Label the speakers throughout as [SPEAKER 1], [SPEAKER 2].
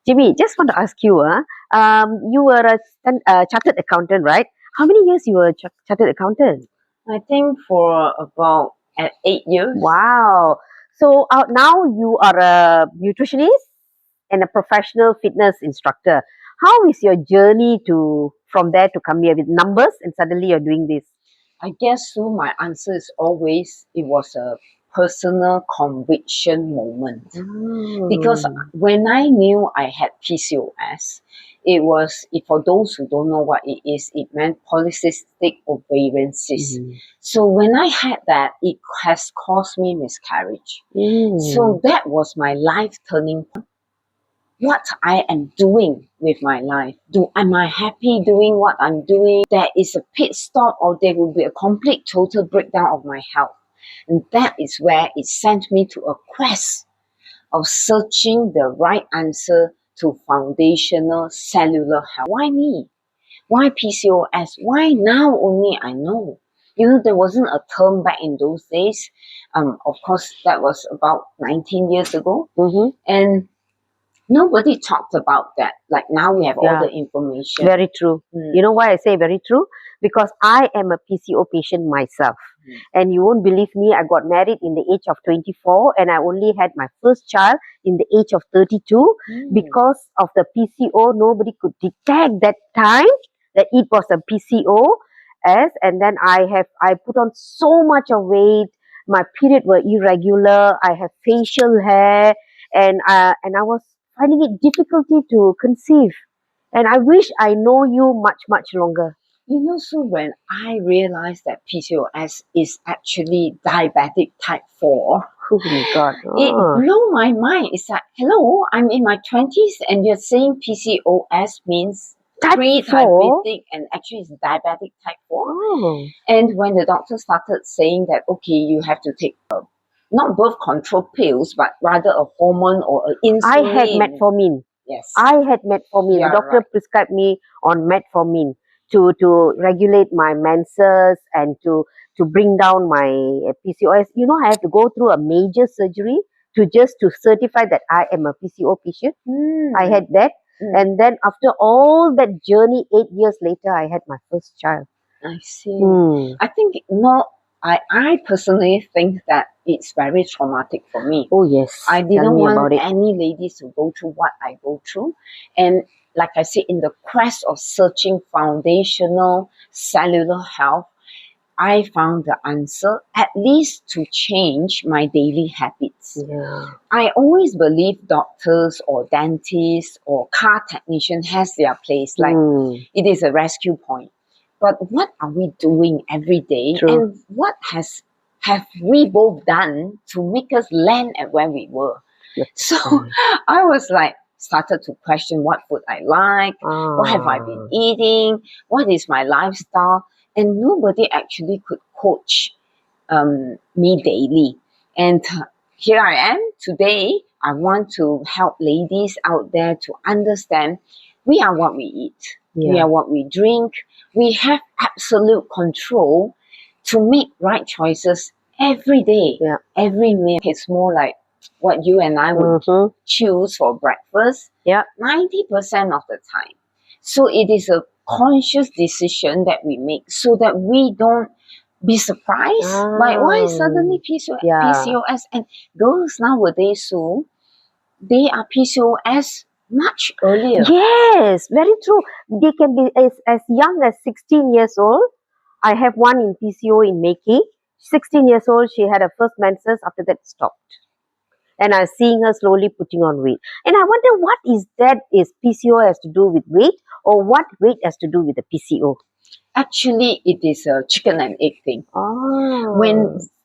[SPEAKER 1] Jimmy, just want to ask you, you were a chartered accountant, right? How many years you were a chartered accountant?
[SPEAKER 2] I think for about 8 years.
[SPEAKER 1] Wow. So now you are a nutritionist and a professional fitness instructor. How is your journey from there to come here with numbers and suddenly you're doing this?
[SPEAKER 2] I guess so. My answer is always it was a personal conviction moment. Because when I knew I had PCOS, for those who don't know what it is, it meant polycystic ovarian cyst. So when I had that, it has caused me miscarriage. So that was my life turning point. What I am doing with my life. Am I happy doing what I'm doing? There is a pit stop or there will be a complete total breakdown of my health. And that is where it sent me to a quest of searching the right answer to foundational cellular health. Why me? Why PCOS? Why now only I know? There wasn't a term back in those days. Of course, that was about 19 years ago. And nobody talked about that. Like now we have all the information.
[SPEAKER 1] Very true. You know why I say very true? Because I am a PCO patient myself. And you won't believe me, I got married in the age of 24 and I only had my first child in the age of 32. Because of the PCO, nobody could detect that time that it was a PCOS. And then I put on so much of weight. My period were irregular. I have facial hair and I was finding it difficulty to conceive. And I wish I know you much, much longer.
[SPEAKER 2] So when I realized that PCOS is actually diabetic type 4,
[SPEAKER 1] oh my God.
[SPEAKER 2] It blew my mind. It's like, hello, I'm in my 20s and you're saying PCOS means pre-diabetic and actually it's diabetic type 4. And when the doctor started saying that, okay, you have to take not birth control pills, but rather a hormone or an insulin.
[SPEAKER 1] I had metformin.
[SPEAKER 2] Yes.
[SPEAKER 1] I had metformin. The doctor prescribed me on metformin to regulate my menses and to bring down my PCOS. I have to go through a major surgery to certify that I am a PCO patient. I had that. And then after all that journey, 8 years later, I had my first child.
[SPEAKER 2] I see. I think I personally think that it's very traumatic for me.
[SPEAKER 1] Oh yes.
[SPEAKER 2] I didn't want any ladies to go through what I go through. And like I said, in the quest of searching foundational cellular health, I found the answer, at least to change my daily habits. I always believe doctors or dentists or car technician has their place. Like it is a rescue point. But what are we doing every day? And what have we both done to make us land at where we were? So I was like, started to question what food I like, what have I been eating, what is my lifestyle, and nobody actually could coach me daily. And here I am today. I want to help ladies out there to understand we are what we eat. We are what we drink. We have absolute control to make right choices every day, every meal. It's more like what you and I would choose for breakfast 90% of the time. So it is a conscious decision that we make so that we don't be surprised by why suddenly PCOS. And girls nowadays, so they are PCOS much earlier.
[SPEAKER 1] Yes, very true. They can be as young as 16 years old. I have one in PCO in making. 16 years old, she had her first menses. After that, stopped. And I'm seeing her slowly putting on weight. And I wonder what is PCO has to do with weight or what weight has to do with the PCO?
[SPEAKER 2] Actually, it is a chicken and egg thing.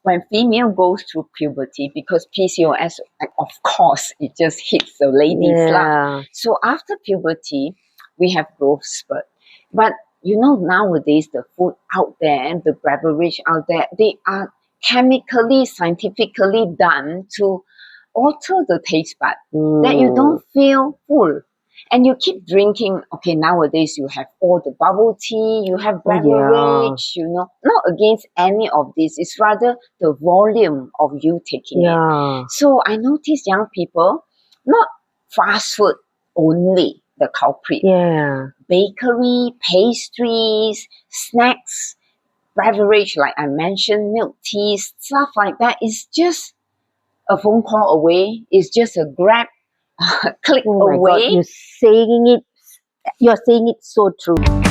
[SPEAKER 2] When female goes through puberty, because PCOS, of course, it just hits the ladies. So after puberty, we have growth spurt. But nowadays, the food out there, the beverage out there, they are chemically, scientifically done to alter the taste bud, that you don't feel full. And you keep drinking, okay, nowadays you have all the bubble tea, you have beverage, not against any of this. It's rather the volume of you taking it. So I notice young people, not fast food only the culprit.
[SPEAKER 1] Yeah.
[SPEAKER 2] Bakery, pastries, snacks, beverage, like I mentioned, milk tea, stuff like that is just a phone call away. It's just a grab, click
[SPEAKER 1] Oh my God,
[SPEAKER 2] away.
[SPEAKER 1] you're saying it so true.